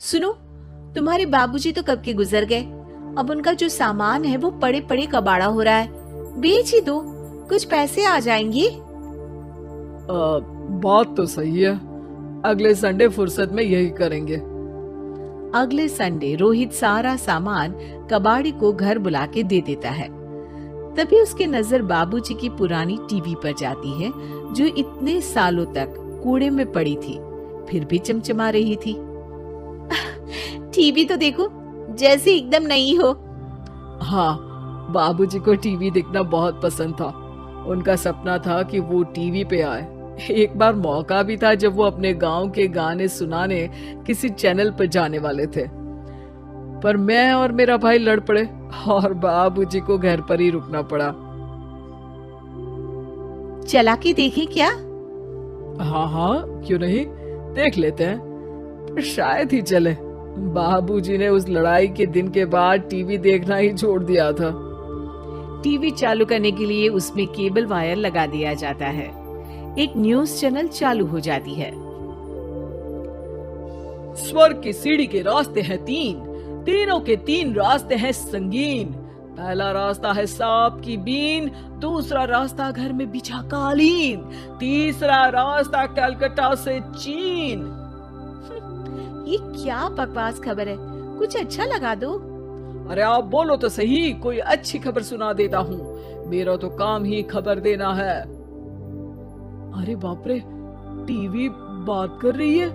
सुनो, तुम्हारे बाबूजी तो कब के गुजर गए। अब उनका जो सामान है वो पड़े पड़े कबाड़ा हो रहा है। बेच ही दो, कुछ पैसे आ जाएंगे। बात तो सही है। अगले संडे फुर्सत में यही करेंगे। अगले संडे रोहित सारा सामान कबाड़ी को घर बुला के दे देता है। तभी उसकी नजर बाबूजी की पुरानी टीवी पर जाती है, जो इतने सालों तक कूड़े में पड़ी थी, फिर भी चमचमा रही थी। टीवी तो देखो, जैसे एकदम नई हो। हाँ, बाबूजी को टीवी देखना बहुत पसंद था। उनका सपना था कि वो टीवी पे आए। एक बार मौका भी था जब वो अपने गांव के गाने सुनाने किसी चैनल पर जाने वाले थे, पर मैं और मेरा भाई लड़ पड़े और बाबूजी को घर पर ही रुकना पड़ा। चला के देखें क्या? हाँ हाँ, क्यों नहीं, देख लेते हैं। पर शायद ही चले। बाबूजी ने उस लड़ाई के दिन के बाद टीवी देखना ही छोड़ दिया था। टीवी चालू करने के लिए उसमें केबल वायर लगा दिया जाता है। एक न्यूज चैनल चालू हो जाती है। स्वर्ग की सीढ़ी के रास्ते हैं तीन, तीनों के तीन रास्ते हैं संगीन। पहला रास्ता है सांप की बीन, दूसरा रास्ता घर में बिछा कालीन, तीसरा रास्ता कलकत्ता से चीन। ये क्या बकवास खबर है, कुछ अच्छा लगा दो। अरे आप बोलो तो सही, कोई अच्छी खबर सुना देता हूँ। मेरा तो काम ही खबर देना है। अरे बाप रे, टीवी बात कर रही है।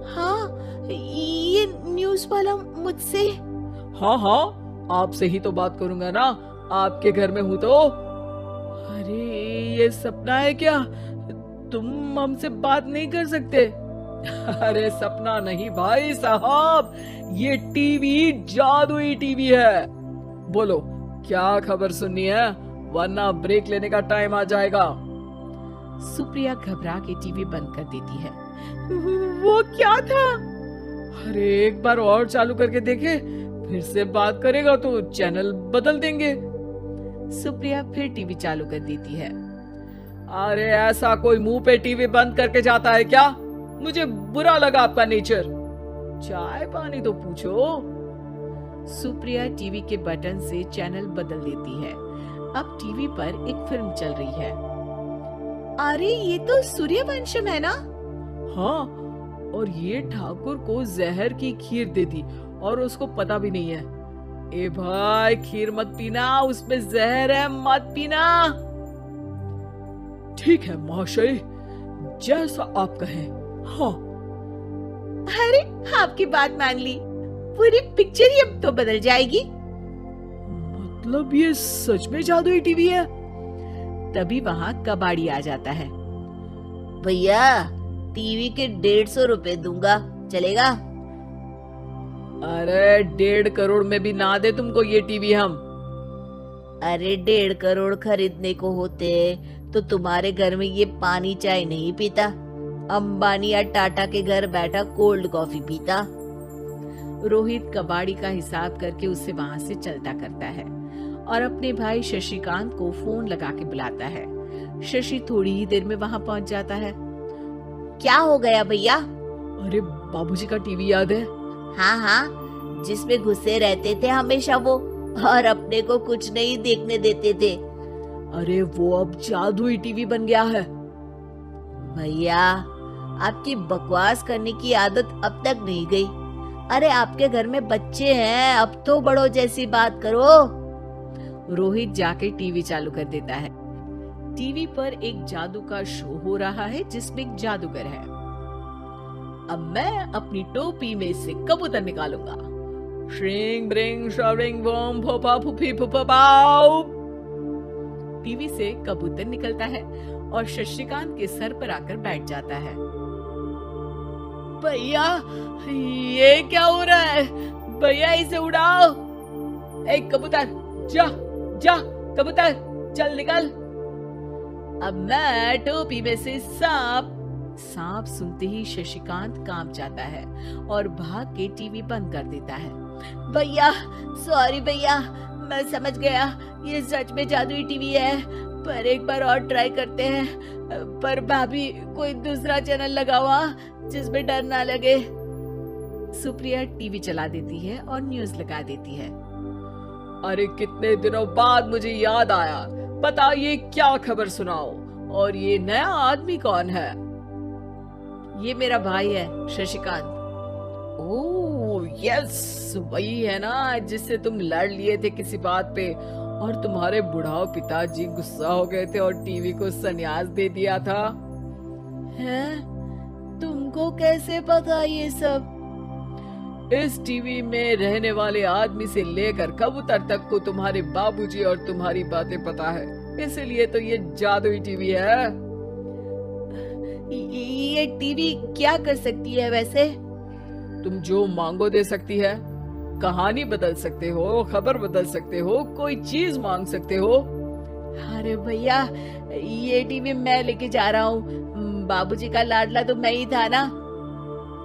हाँ, ये न्यूज वाला मुझसे। हाँ हाँ, आपसे ही तो बात करूंगा ना, आपके घर में हूँ तो। अरे ये सपना है क्या? तुम हमसे बात नहीं कर सकते? अरे सपना नहीं भाई साहब, ये टीवी जादुई टीवी है। बोलो क्या खबर सुननी है, वरना ब्रेक लेने का टाइम आ जाएगा। सुप्रिया घबरा के टीवी बंद कर देती है। वो क्या था? अरे एक बार और चालू करके देखे, फिर से बात करेगा तो चैनल बदल देंगे। सुप्रिया फिर टीवी चालू कर देती है। अरे ऐसा कोई मुंह पे टीवी बंद करके जाता है क्या? मुझे बुरा लगा आपका नेचर। चाय पानी तो पूछो। सुप्रिया टीवी के बटन से चैनल बदल देती है। अब टीवी पर एक फिल्म चल रही है। अरे ये तो सूर्यवंशम है ना? हाँ, और ये ठाकुर को जहर की खीर दे दी और उसको पता भी नहीं है। ए भाई, खीर मत पीना, उसमें जहर है, मत पीना। ठीक है महाशय, जैसा आप कहें। हाँ। अरे आपकी बात मान ली, पूरी पिक्चर ही अब तो बदल जाएगी। मतलब ये सच में जादुई टीवी है? तभी वहाँ कबाड़ी आ जाता है। भैया, टीवी के 150 रुपए दूंगा, चलेगा? अरे 1.5 करोड़ में भी ना दे तुमको ये टीवी हम। अरे 1.5 करोड़ खरीदने को होते तो तुम्हारे घर में ये पानी चाय नहीं पीता, अंबानी या टाटा के घर बैठा कोल्ड कॉफी पीता। रोहित कबाड़ी का हिसाब करके उसे वहाँ से चलता करता है और अपने भाई शशिकांत को फोन लगा के बुलाता है। शशि थोड़ी ही देर में वहाँ पहुँच जाता है। क्या हो गया भैया? अरे बाबूजी का टीवी याद है? हाँ हाँ, जिसमें घुसे रहते थे हमेशा वो, और अपने को कुछ नहीं देखने देते थे। अरे वो अब जादुई टीवी बन गया है। भैया, आपकी बकवास करने की आदत अब तक नहीं गई। अरे आपके घर में बच्चे हैं, अब तो बड़ों जैसी बात करो। रोहित जाके टीवी चालू कर देता है। टीवी पर एक जादू का शो हो रहा है जिसमें एक जादूगर है। अब मैं अपनी टोपी में से कबूतर निकालूंगा। श्रिंग ब्रिंग शरिंग बम फोपा फुफी फुफा पाउ। टीवी से कबूतर निकलता है और शशिकांत के सर पर आकर बैठ जाता है। भैया, ये क्या हो रहा है? भैया इसे उड़ाओ। ए कबूतर, जा जा, कबूतर चल निकल। अब मैं टोपी में से सांप। सांप सुनते ही शशिकांत कांप जाता है और भाग के टीवी बंद कर देता है। भैया सॉरी भैया, मैं समझ गया ये सच में जादुई टीवी है, पर एक बार और ट्राई करते हैं। पर भाभी, कोई दूसरा चैनल लगाओ जिसमें डर ना लगे। सुप्रिया टीवी चला देती है और न्यूज लगा देती है। अरे कितने दिनों बाद मुझे याद आया, बताइए क्या खबर सुनाओ। और ये नया आदमी कौन है? ये मेरा भाई है शशिकांत। ओह यस, वही है ना जिससे तुम लड़ लिए थे किसी बात पे और तुम्हारे बुढ़ाओ पिताजी गुस्सा हो गए थे और टीवी को संन्यास दे दिया था। हैं? तुमको कैसे पता ये सब? इस टीवी में रहने वाले आदमी से लेकर कबूतर तक को तुम्हारे बाबूजी और तुम्हारी बातें पता है, इसीलिए तो ये जादुई टीवी है। ये टीवी क्या कर सकती है वैसे? तुम जो मांगो दे सकती है, कहानी बदल सकते हो, खबर बदल सकते हो, कोई चीज मांग सकते हो। अरे भैया, ये टीवी मैं लेके जा रहा हूँ। बाबूजी का लाडला तो मैं ही था ना।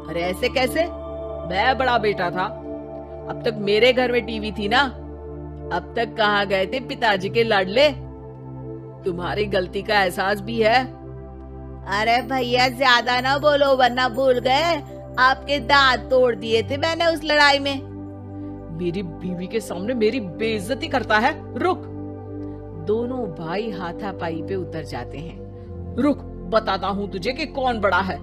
अरे ऐसे कैसे? मैं बड़ा बेटा था, अब तक मेरे घर में टीवी थी ना। अब तक कहाँ गए थे पिताजी के लाडले? तुम्हारी गलती का एहसास भी है। अरे भैया ज्यादा ना बोलो वरना भूल गए, आपके दांत तोड़ दिए थे मैंने उस लड़ाई में। मेरी बीवी के सामने मेरी बेइज्जती करता है, रुक। दोनों भाई हाथापाई पे उतर जाते हैं। रुक, बताता हूँ तुझे कि कौन बड़ा है।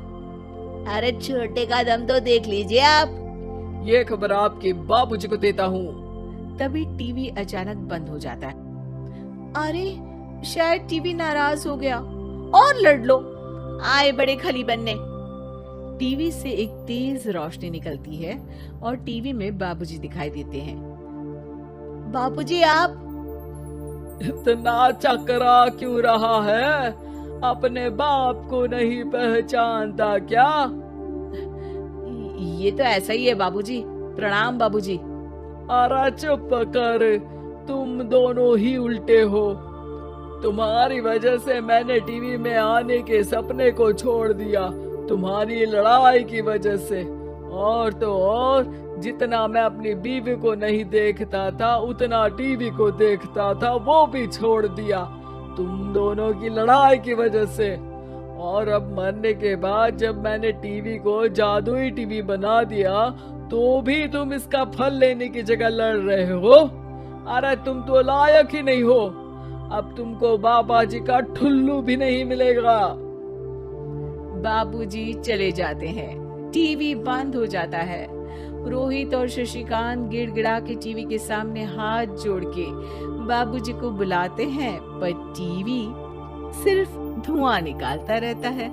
अरे छोटे का दम तो देख लीजिए आप। ये खबर आपके बाबूजी को देता हूँ। तभी टीवी अचानक बंद हो जाता है। अरे शायद टीवी नाराज हो गया। और लड़ लो, आए बड़े खली बनने। टीवी से एक तेज रोशनी निकलती है और टीवी में बाबूजी दिखाई देते हैं। बाबूजी आप इतना चकरा क्यों रहा है? अपने बाप को नहीं पहचानता क्या? ये तो ऐसा ही है बाबूजी। प्रणाम बाबूजी। अरे चुप कर, तुम दोनों ही उल्टे हो। तुम्हारी वजह से मैंने टीवी में आने के सपने को छोड़ दिया, तुम्हारी लड़ाई की वजह से। और तो और, जितना मैं अपनी बीवी को नहीं देखता था उतना टीवी को देखता था, वो भी छोड़ दिया तुम दोनों की लड़ाई की वजह से। और अब मरने के बाद जब मैंने टीवी को जादुई टीवी बना दिया तो भी तुम इसका फल लेने की जगह लड़ रहे हो। अरे तुम तो लायक ही नहीं हो। अब तुमको बाबा जी का ठुल्लू भी नहीं मिलेगा। बाबूजी चले जाते हैं। टीवी बंद हो जाता है। रोहित और शशिकांत गिड़गिड़ा के टीवी के सामने हाथ जोड़ के बाबूजी को बुलाते हैं, पर टीवी सिर्फ धुआं निकालता रहता है।